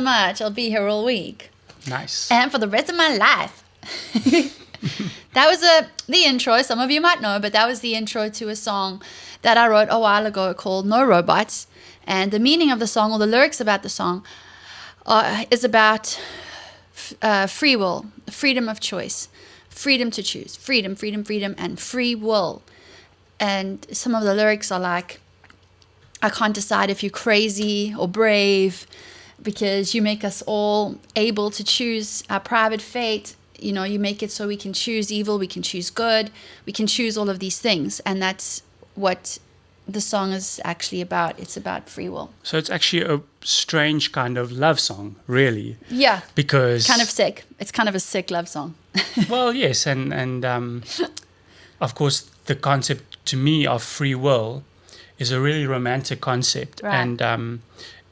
much. I'll be here all week. Nice. And for the rest of my life. That was the intro. Some of you might know, but that was the intro to a song that I wrote a while ago called No Robots. And the meaning of the song, or the lyrics about the song, is about free will, freedom of choice, freedom to choose, freedom, and free will. And some of the lyrics are like, I can't decide if you're crazy or brave because you make us all able to choose our private fate. You know, you make it so we can choose evil, we can choose good, we can choose all of these things. And that's what the song is actually about. It's about free will. So it's actually a strange kind of love song, really. Yeah. Because... kind of sick. It's kind of a sick love song. Well, yes. And of course, the concept to me of free will is a really romantic concept. Right. And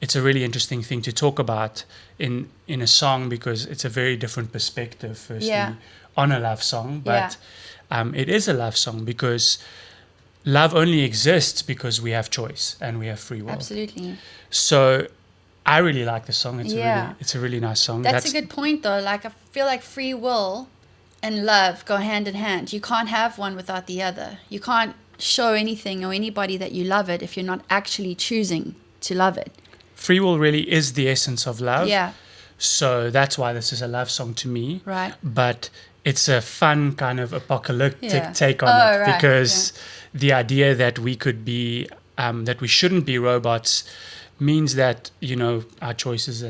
it's a really interesting thing to talk about in a song, because it's a very different perspective, firstly, on a love song. But it is a love song because love only exists because we have choice and we have free will. Absolutely. So I really like the song. It's a really nice song. That's a good point, though. Like, I feel like free will and love go hand in hand. You can't have one without the other. You can't show anything or anybody that you love it if you're not actually choosing to love it. Free will really is the essence of love. Yeah. So that's why this is a love song to me. Right. But it's a fun kind of apocalyptic take on it. Right. Because the idea that we could be, that we shouldn't be robots means that, you know, our choices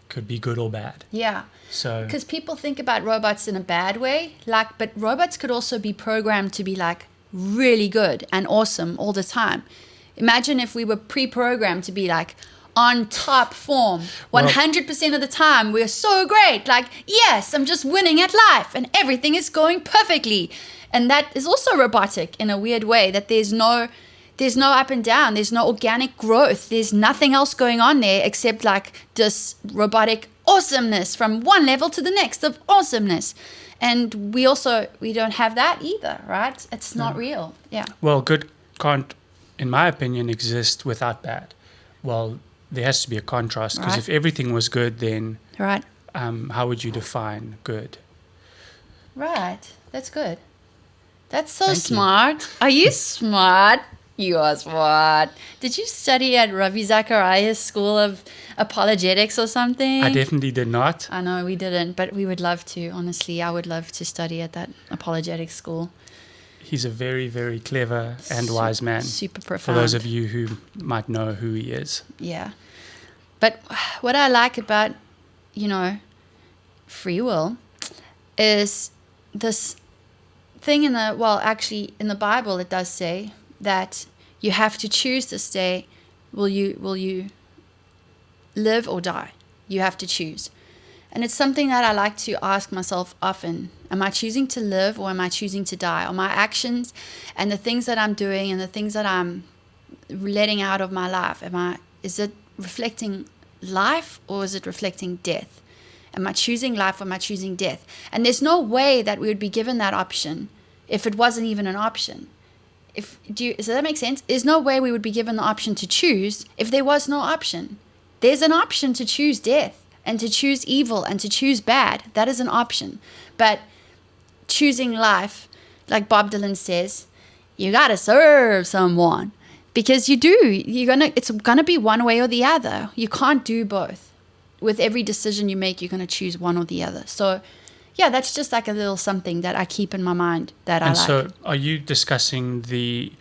could be good or bad. Yeah. So, because people think about robots in a bad way, but robots could also be programmed to be like really good and awesome all the time. Imagine if we were pre-programmed to be like on top form 100% of the time. We're so great. Like, yes, I'm just winning at life and everything is going perfectly. And that is also robotic in a weird way, that there's no up and down. There's no organic growth. There's nothing else going on there except like this robotic awesomeness from one level to the next of awesomeness. And we don't have that either, right? It's not real. Yeah. Well, good can't, in my opinion, exist without bad. Well, there has to be a contrast, because if everything was good, then how would you define good? Right. That's good. That's so smart. Are you smart? You are smart. Did you study at Ravi Zacharias School of Apologetics or something? I definitely did not. I know we didn't, but we would love to. Honestly, I would love to study at that apologetics school. He's a very, very clever and wise man. Super profound. For those of you who might know who he is. Yeah. But what I like about, you know, free will is this thing in the Bible, it does say that you have to choose this day. Will you live or die? You have to choose. And it's something that I like to ask myself often. Am I choosing to live or am I choosing to die? Are my actions and the things that I'm doing and the things that I'm letting out of my life, is it reflecting life or is it reflecting death? Am I choosing life or am I choosing death? And there's no way that we would be given that option if it wasn't even an option. Does that make sense? There's no way we would be given the option to choose if there was no option. There's an option to choose death and to choose evil and to choose bad. That is an option. But choosing life, like Bob Dylan says, you got to serve someone, because you do. It's gonna be one way or the other. You can't do both. With every decision you make, you're gonna choose one or the other. So, yeah, that's just like a little something that I keep in my mind that I like. And so, are you discussing the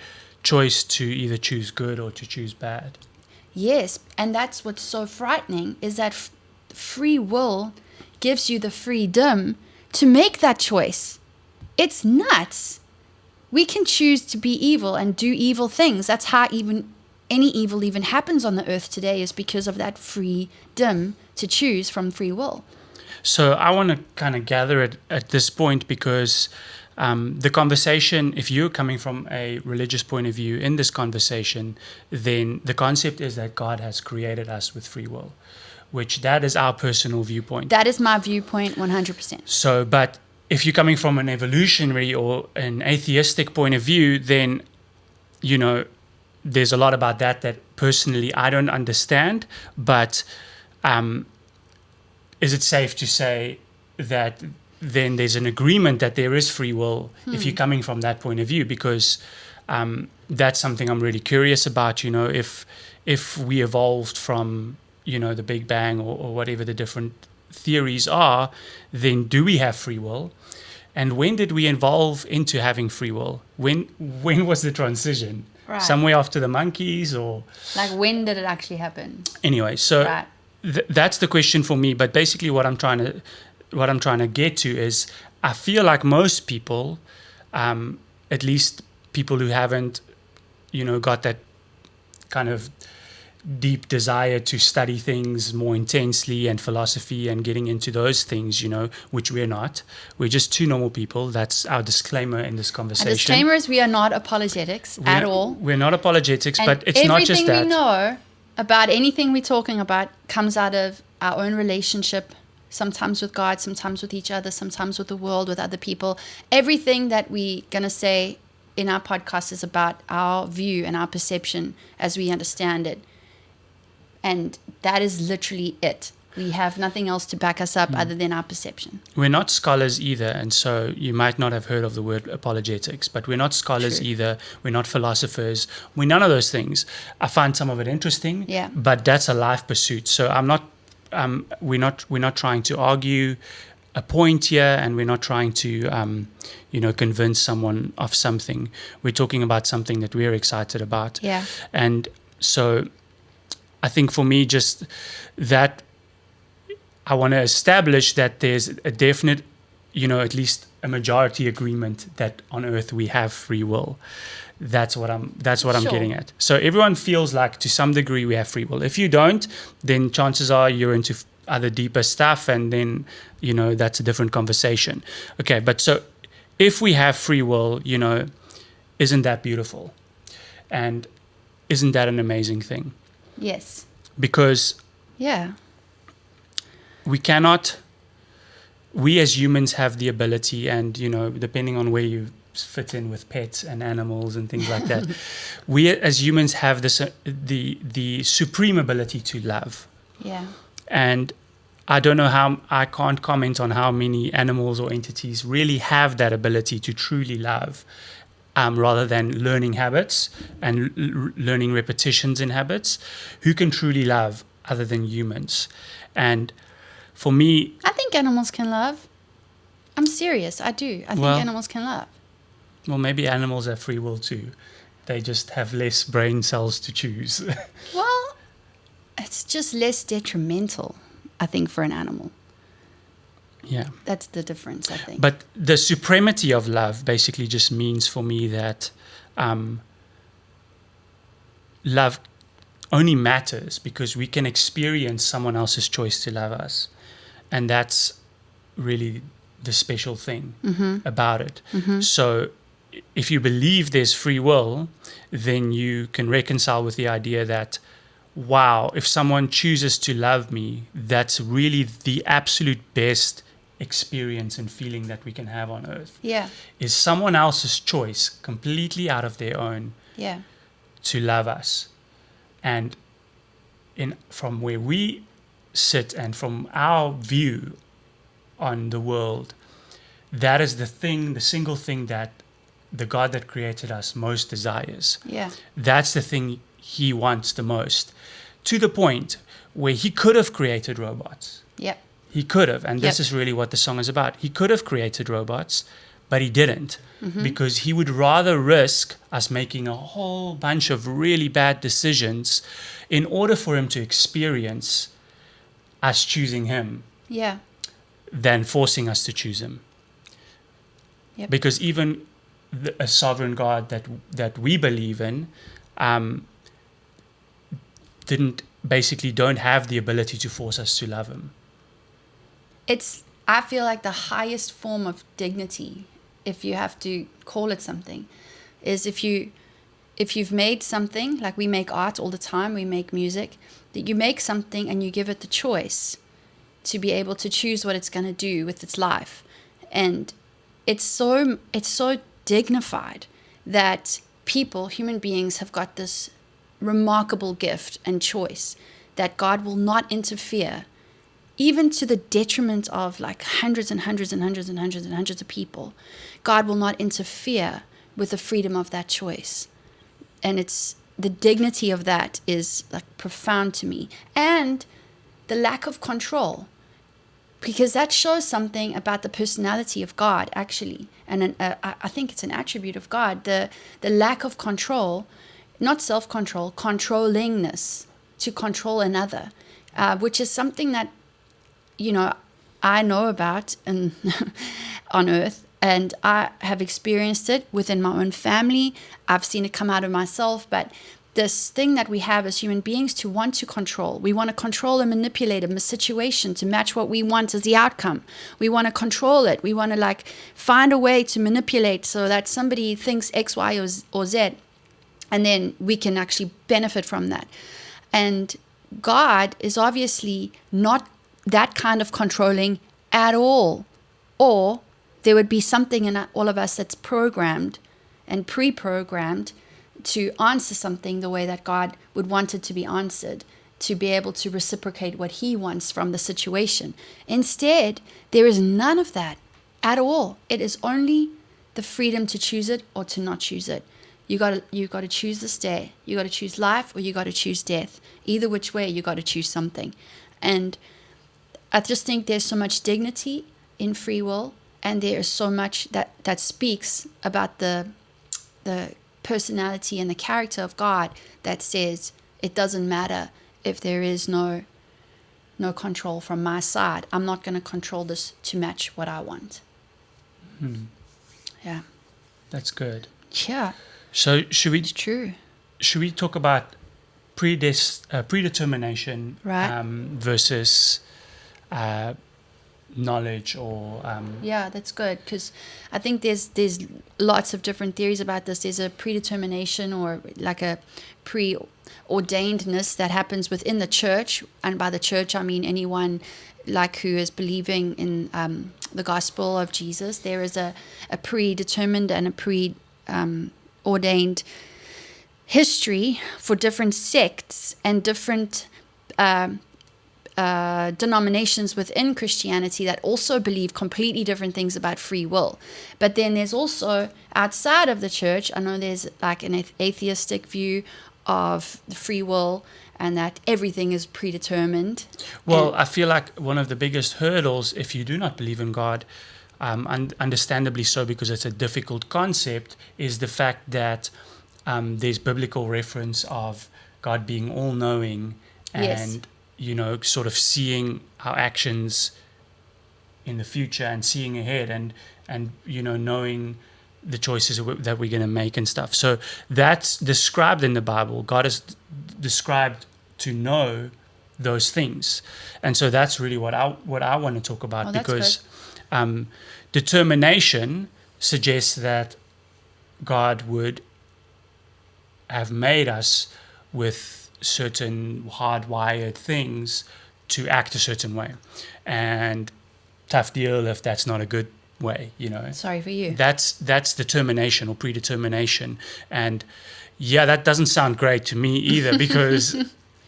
choice to either choose good or to choose bad? Yes, and that's what's so frightening, is that free will gives you the freedom to make that choice. It's nuts. We can choose to be evil and do evil things. That's how any evil even happens on the earth today, is because of that freedom to choose from free will. So I want to kind of gather it at this point, because the conversation, if you're coming from a religious point of view in this conversation, then the concept is that God has created us with free will, which that is our personal viewpoint. That is my viewpoint 100%. So, but if you're coming from an evolutionary or an atheistic point of view, then, you know, there's a lot about that personally I don't understand. But is it safe to say that then there's an agreement that there is free will if you're coming from that point of view? Because that's something I'm really curious about. If we evolved from the Big Bang or whatever the different theories are, then do we have free will? And when did we evolve into having free will? When was the transition? Right. Somewhere after the monkeys, or like when did it actually happen? Anyway, so Right. That's the question for me. But basically, what I'm trying to get to is, I feel like most people, at least people who haven't, got that kind of deep desire to study things more intensely and philosophy and getting into those things, which we're not. We're just two normal people. That's our disclaimer in this conversation. And disclaimer is we are not apologetics at all. We're not apologetics, And but it's not just that. Everything we know about anything we're talking about comes out of our own relationship, sometimes with God, sometimes with each other, sometimes with the world, with other people. Everything that we're going to say in our podcast is about our view and our perception as we understand it. And that is literally it. We have nothing else to back us up other than our perception. We're not scholars either, and so you might not have heard of the word apologetics, but we're not scholars True. either. We're not philosophers. We're none of those things. I find some of it interesting, Yeah. but that's a life pursuit. So we're not trying to argue a point here, and we're not trying to convince someone of something. We're talking about something that we're excited about. Yeah. And so I think for me, just that I want to establish that there's a definite, at least a majority agreement that on earth we have free will. That's what I'm Sure. getting at. So everyone feels like to some degree we have free will. If you don't, then chances are you're into other deeper stuff, and then, that's a different conversation. Okay, but so if we have free will, isn't that beautiful? And isn't that an amazing thing? Yes. Because Yeah. we as humans have the ability, and depending on where you fit in with pets and animals and things like that, we as humans have this the supreme ability to love. Yeah. And I can't comment on how many animals or entities really have that ability to truly love, rather than learning habits and learning repetitions in habits. Who can truly love other than humans? And for me, I think animals can love. I'm serious. I do. I think animals can love. well, maybe animals have free will too. They just have less brain cells to choose. Well, it's just less detrimental, I think, for an animal. Yeah. That's the difference, I think. But the supremacy of love basically just means for me that love only matters because we can experience someone else's choice to love us. And that's really the special thing about it. So if you believe there's free will, then you can reconcile with the idea that, wow, if someone chooses to love me, that's really the absolute best experience and feeling that we can have on earth. Yeah. Is someone else's choice, completely out of their own, Yeah. to love us. And from where we sit and from our view on the world, that is the single thing that the God that created us most desires. Yeah. That's the thing he wants the most, to the point where he could have created robots. Yep. He could have, and this Yep. is really what the song is about. He could have created robots, but he didn't, because he would rather risk us making a whole bunch of really bad decisions in order for him to experience us choosing him Yeah. than forcing us to choose him. Yep. Because even a sovereign God that we believe in don't have the ability to force us to love him. I feel like the highest form of dignity, if you have to call it something, is if you've made something, like we make art all the time, we make music, that you make something and you give it the choice to be able to choose what it's going to do with its life. And it's so dignified that human beings have got this remarkable gift and choice that God will not interfere even to the detriment of like hundreds and hundreds and hundreds and hundreds and hundreds of people, God will not interfere with the freedom of that choice. And it's the dignity of that is like profound to me. And the lack of control, because that shows something about the personality of God, actually. And I think it's an attribute of God, the lack of control, not self-control, controllingness, to control another, which is something that, I know about on earth, and I have experienced it within my own family. I've seen it come out of myself, but this thing that we have as human beings to want to control. We want to control and manipulate a situation to match what we want as the outcome. We want to control it. We want to find a way to manipulate so that somebody thinks X, Y, or Z, and then we can actually benefit from that. And God is obviously not that kind of controlling at all. Or there would be something in all of us that's programmed and pre-programmed to answer something the way that God would want it to be answered, to be able to reciprocate what he wants from the situation. Instead, there is none of that at all. It is only the freedom to choose it or to not choose it. You got to choose this day. You got to choose life or you got to choose death. Either which way, you got to choose something. And I just think there's so much dignity in free will, and there is so much that speaks about the personality and the character of God that says it doesn't matter if there is no control from my side. I'm not going to control this to match what I want. Yeah. That's good. Yeah. So It's true. Should we talk about predetermination, right, versus knowledge or yeah, that's good, because I think there's lots of different theories about this. There's a predetermination or like a preordainedness that happens within the church, and by the church I mean anyone who is believing in the gospel of Jesus. There is a predetermined and a ordained history for different sects and different denominations within Christianity that also believe completely different things about free will. But then there's also outside of the church, I know there's an atheistic view of the free will and that everything is predetermined. Well, I feel like one of the biggest hurdles, if you do not believe in God, understandably so, because it's a difficult concept, is the fact that there's biblical reference of God being all-knowing and, sort of seeing our actions in the future and seeing ahead and knowing the choices that we're going to make and stuff. So that's described in the Bible. God is described to know those things. And so that's really what I want to talk about, because determination suggests that God would have made us with certain hardwired things to act a certain way. And tough deal if that's not a good way, Sorry for you. That's determination or predetermination. And yeah, that doesn't sound great to me either, because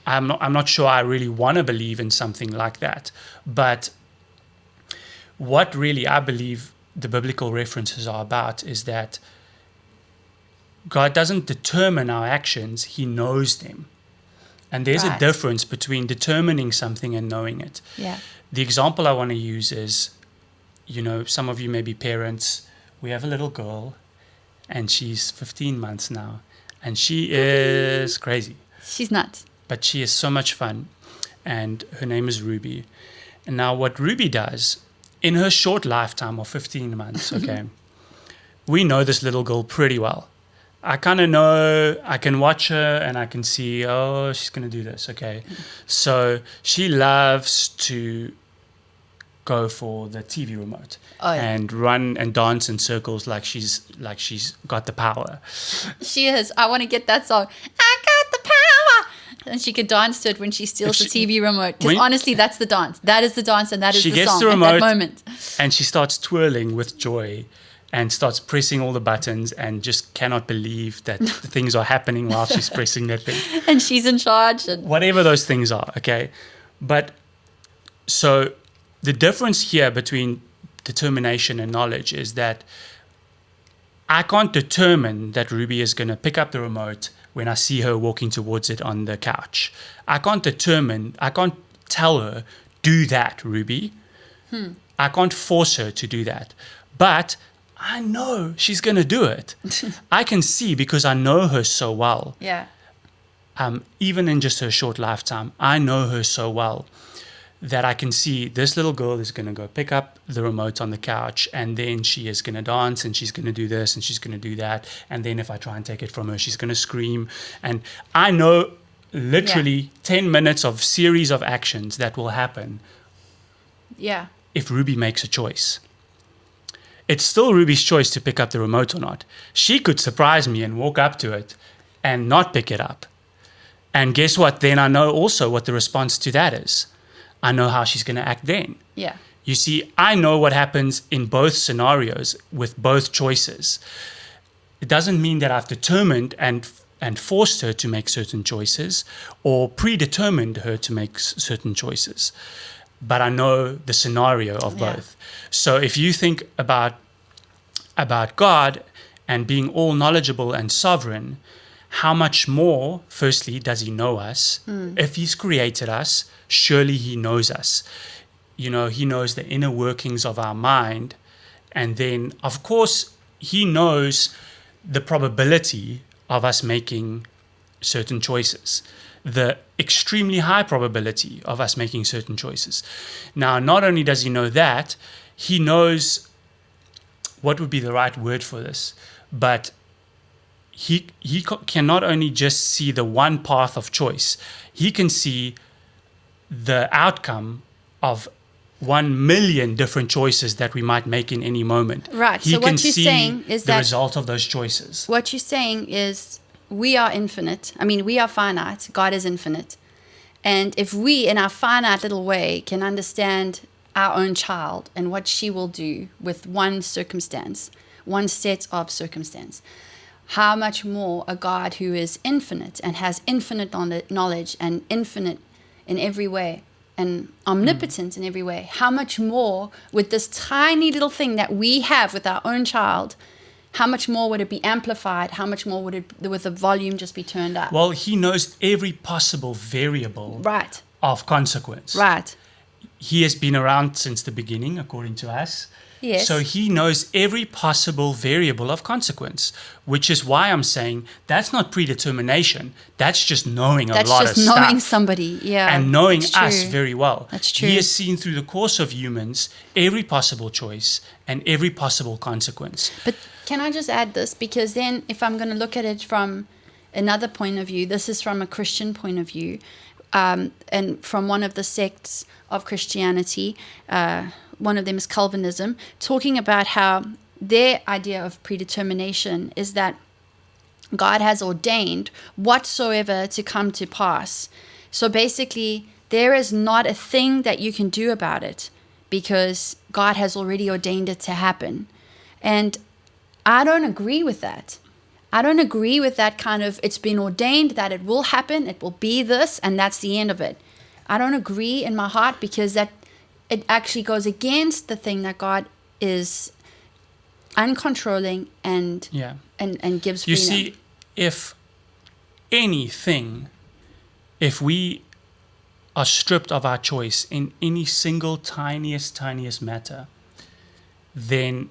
I'm not sure I really want to believe in something like that. But what really I believe the biblical references are about is that God doesn't determine our actions, he knows them. And there's a difference between determining something and knowing it. Yeah. The example I want to use is, some of you may be parents. We have a little girl, and she's 15 months now, and she is crazy. She's nuts. But she is so much fun, and her name is Ruby. And now what Ruby does, in her short lifetime of 15 months, we know this little girl pretty well. I kind of know, I can watch her and I can see, she's going to do this, So she loves to go for the TV remote and run and dance in circles like she's got the power. She is. I want to get that song. I got the power. And she could dance to it when she steals the TV remote. Because honestly, that's the dance. That is the dance and that is the song. She gets the remote at that moment. And she starts twirling with joy and starts pressing all the buttons and just cannot believe that things are happening while she's pressing that thing. And she's in charge. And whatever those things are, But So the difference here between determination and knowledge is that I can't determine that Ruby is going to pick up the remote when I see her walking towards it on the couch. I can't tell her, do that, Ruby. I can't force her to do that. But I know she's going to do it. I can see because I know her so well. Yeah. Even in just her short lifetime, I know her so well that I can see this little girl is going to go pick up the remote on the couch, and then she is going to dance, and she's going to do this, and she's going to do that. And then if I try and take it from her, she's going to scream. And I know literally 10 minutes of series of actions that will happen if Ruby makes a choice. It's still Ruby's choice to pick up the remote or not. She could surprise me and walk up to it and not pick it up. And guess what? Then I know also what the response to that is. I know how she's going to act then. Yeah. You see, I know what happens in both scenarios with both choices. It doesn't mean that I've determined and forced her to make certain choices or predetermined her to make certain choices. But I know the scenario of both. So if you think about God and being all knowledgeable and sovereign, how much more, firstly, does he know us? If he's created us, surely he knows us. He knows the inner workings of our mind. And then, of course, he knows the probability of us making certain choices, the extremely high probability of us making certain choices. Now, not only does he know that, he knows what would be the right word for this, but he can not only just see the one path of choice, he can see the outcome of 1 million different choices that we might make in any moment. Right. He so can what you're see saying is the that result of those choices. What you're saying is we are infinite. I mean, we are finite. God is infinite. And if we, in our finite little way, can understand our own child and what she will do with one circumstance, one set of circumstance, how much more a God who is infinite and has infinite knowledge and infinite in every way and omnipotent in every way, how much more with this tiny little thing that we have with our own child, how much more would it be amplified? How much more would the volume just be turned up? Well, he knows every possible variable of consequence. Right. He has been around since the beginning, according to us. Yes. So he knows every possible variable of consequence, which is why I'm saying that's not predetermination. That's just knowing a lot of stuff. That's just knowing somebody, and knowing us very well. That's true. He has seen through the course of humans every possible choice and every possible consequence. But can I just add this? Because then if I'm going to look at it from another point of view, this is from a Christian point of view, and from one of the sects of Christianity, one of them is Calvinism, talking about how their idea of predetermination is that God has ordained whatsoever to come to pass. So basically, there is not a thing that you can do about it because God has already ordained it to happen. And I don't agree with that. I don't agree with that kind of, it's been ordained that it will happen, it will be this, and that's the end of it. I don't agree in my heart because that it actually goes against the thing that God is uncontrolling and gives freedom. You see, if we are stripped of our choice in any single tiniest matter, then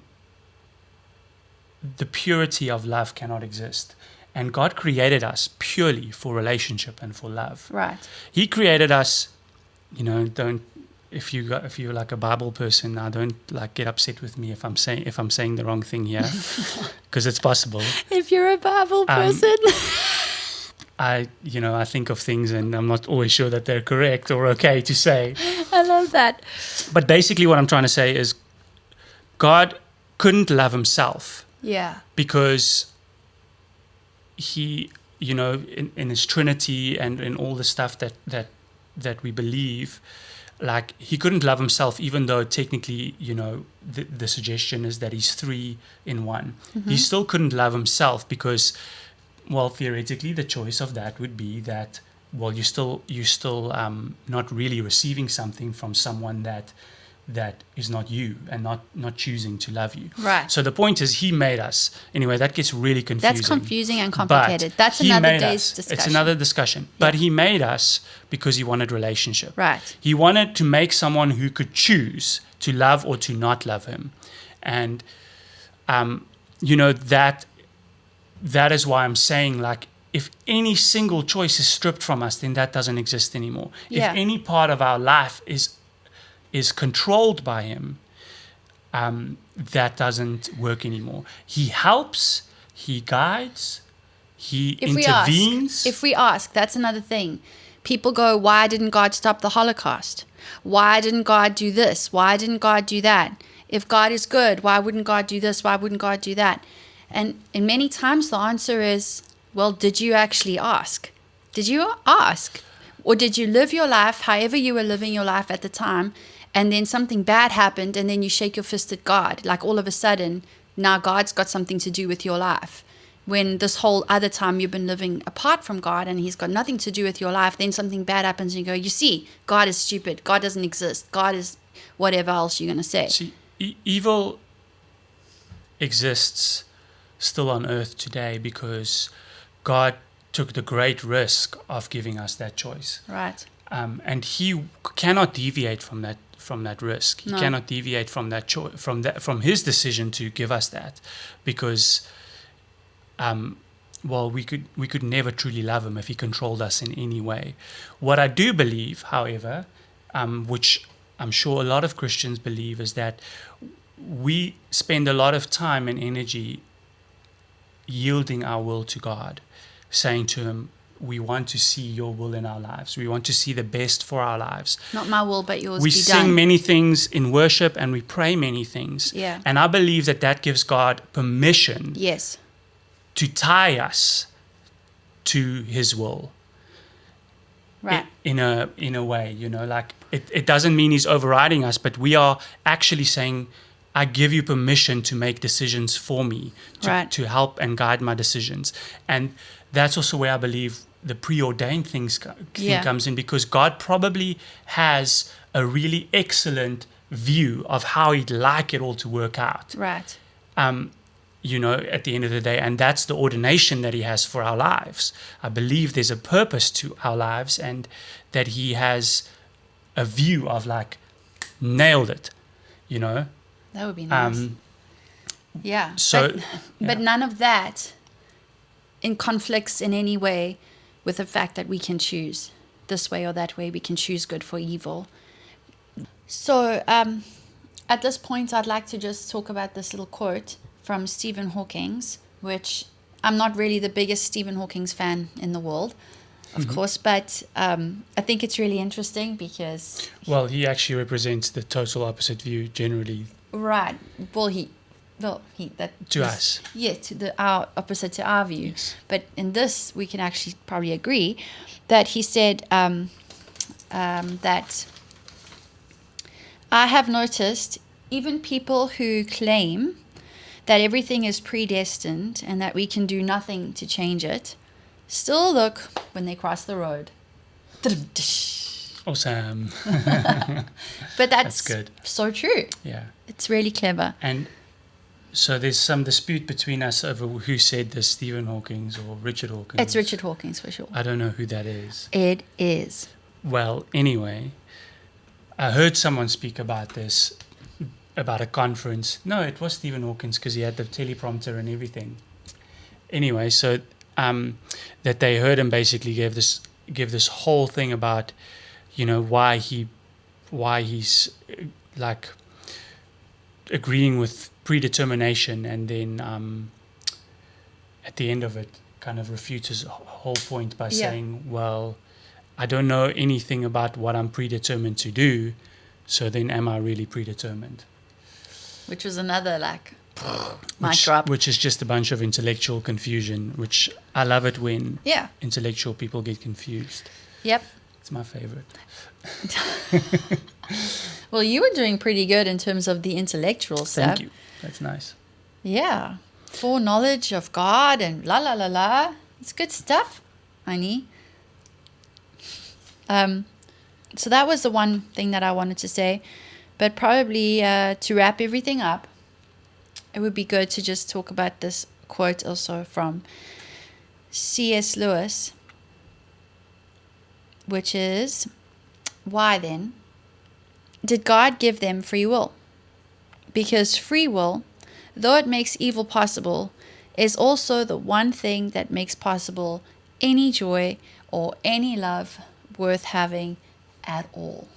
the purity of love cannot exist. And God created us purely for relationship and for love. Right. He created us, if you're like a Bible person now, don't like get upset with me if I'm saying the wrong thing here, because it's possible. If you're a Bible person. I think of things and I'm not always sure that they're correct or okay to say. I love that. But basically what I'm trying to say is God couldn't love himself. Yeah. Because he, in his Trinity and in all the stuff that we believe, like he couldn't love himself, even though technically, the suggestion is that he's 3 in 1. Mm-hmm. He still couldn't love himself because, well, theoretically, the choice of that would be that well, you're still not really receiving something from someone that is not you and not choosing to love you. Right. So the point is, he made us. Anyway, that gets really confusing. That's confusing and complicated. But That's he another made day's us. discussion. It's another discussion. But he made us because he wanted relationship. Right. He wanted to make someone who could choose to love or to not love him. And, that is why I'm saying, like, if any single choice is stripped from us, then that doesn't exist anymore. Yeah. If any part of our life is controlled by him, that doesn't work anymore. He helps, he guides, he intervenes. If we ask, that's another thing. People go, why didn't God stop the Holocaust? Why didn't God do this? Why didn't God do that? If God is good, why wouldn't God do this? Why wouldn't God do that? And many times the answer is, well, did you actually ask? Did you ask? Or did you live your life however you were living your life at the time, and then something bad happened, and then you shake your fist at God? Like all of a sudden, now God's got something to do with your life. When this whole other time you've been living apart from God and he's got nothing to do with your life, then something bad happens and you go, you see, God is stupid. God doesn't exist. God is whatever else you're going to say. See, evil exists still on earth today because God took the great risk of giving us that choice. Right. And he cannot deviate from that risk. He cannot deviate from that from his decision to give us that, because we could never truly love him if he controlled us in any way. What I do believe, however, which I'm sure a lot of Christians believe, is that we spend a lot of time and energy yielding our will to God, saying to him, we want to see your will in our lives. We want to see the best for our lives. Not my will, but yours we be sing done. many things in worship and we pray many things. Yeah. And I believe that gives God permission Yes. to tie us to his will. Right. In a way, like it doesn't mean he's overriding us, but we are actually saying, I give you permission to make decisions for me, to help and guide my decisions. And that's also where I believe the preordained thing comes in, because God probably has a really excellent view of how he'd like it all to work out. Right. At the end of the day. And that's the ordination that he has for our lives. I believe there's a purpose to our lives, and that he has a view of, like, nailed it, That would be nice. Yeah. So, but none of that conflicts in any way with the fact that we can choose this way or that way. We can choose good for evil. So at this point, I'd like to just talk about this little quote from Stephen Hawking, which I'm not really the biggest Stephen Hawking fan in the world, of course, but I think it's really interesting because... Well, he actually represents the total opposite view generally. Right. To us. Yeah, our opposite to our view. Yes. But in this, we can actually probably agree that he said that I have noticed even people who claim that everything is predestined and that we can do nothing to change it, still look when they cross the road. Awesome. But that's good. So true. Yeah. It's really clever. And so there's some dispute between us over who said this, Stephen Hawking or Richard Hawking. It's Richard Hawking for sure. I don't know who that is. It is. Well, anyway, I heard someone speak about this, about a conference. No, it was Stephen Hawking, because he had the teleprompter and everything. Anyway, so that they heard him basically give this whole thing about, why he's like agreeing with predetermination, and then at the end of it kind of refutes his whole point by saying, well, I don't know anything about what I'm predetermined to do, so then am I really predetermined? Which was another mic drop. Which is just a bunch of intellectual confusion, which I love it when intellectual people get confused. Yep. It's my favorite. Well, you were doing pretty good in terms of the intellectual stuff. Thank you. That's nice. Yeah. Foreknowledge of God and la la la la. It's good stuff, honey. So that was the one thing that I wanted to say. But probably to wrap everything up, it would be good to just talk about this quote also from C.S. Lewis, which is, why then did God give them free will? Because free will, though it makes evil possible, is also the one thing that makes possible any joy or any love worth having at all.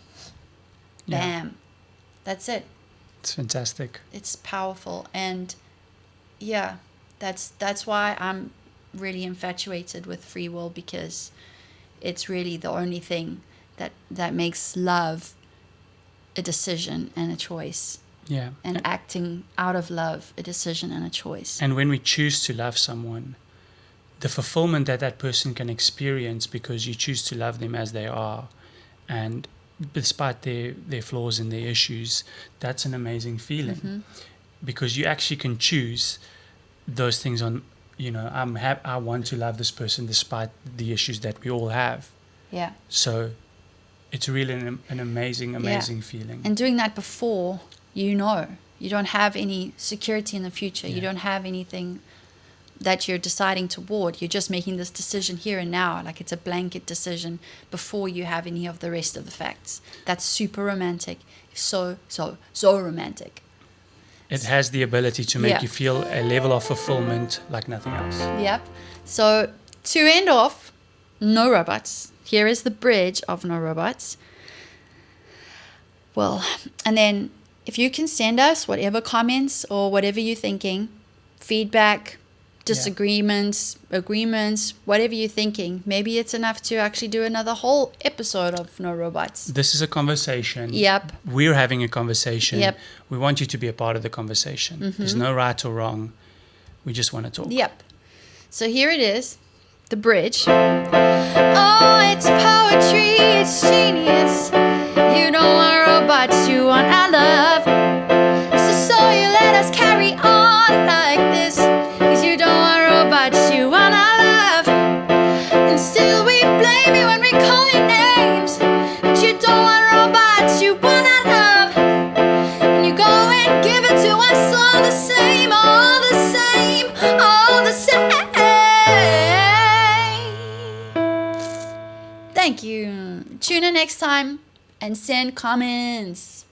Yeah. Bam. That's it. It's fantastic. It's powerful. And yeah, that's why I'm really infatuated with free will, because it's really the only thing that makes love a decision and a choice. Yeah. And acting out of love, a decision and a choice. And when we choose to love someone, the fulfillment that that person can experience because you choose to love them as they are, and despite their flaws and their issues, that's an amazing feeling. Mm-hmm. Because you actually can choose those things on, I want to love this person despite the issues that we all have. Yeah. So it's really an amazing feeling. And doing that before, you don't have any security in the future. Yeah. You don't have anything that you're deciding toward. You're just making this decision here and now, like it's a blanket decision before you have any of the rest of the facts. That's super romantic. So romantic. It has the ability to make Yeah. you feel a level of fulfillment like nothing else. Yep. So to end off, no robots. Here is the bridge of no robots. Well, and then if you can send us whatever comments or whatever you're thinking, feedback, disagreements, agreements, whatever you're thinking, maybe it's enough to actually do another whole episode of No Robots. This is a conversation. Yep. We're having a conversation. Yep. We want you to be a part of the conversation. Mm-hmm. There's no right or wrong. We just want to talk. Yep. So here it is, the bridge. Oh, it's poetry, it's genius. You don't want robots, you want our love. So you let us carry on like this, 'cause you don't want robots, you want our love. And still we blame you when we call your names, but you don't want robots, you want our love. And you go and give it to us all the same, all the same, all the same. Thank you. Tune in next time and send comments.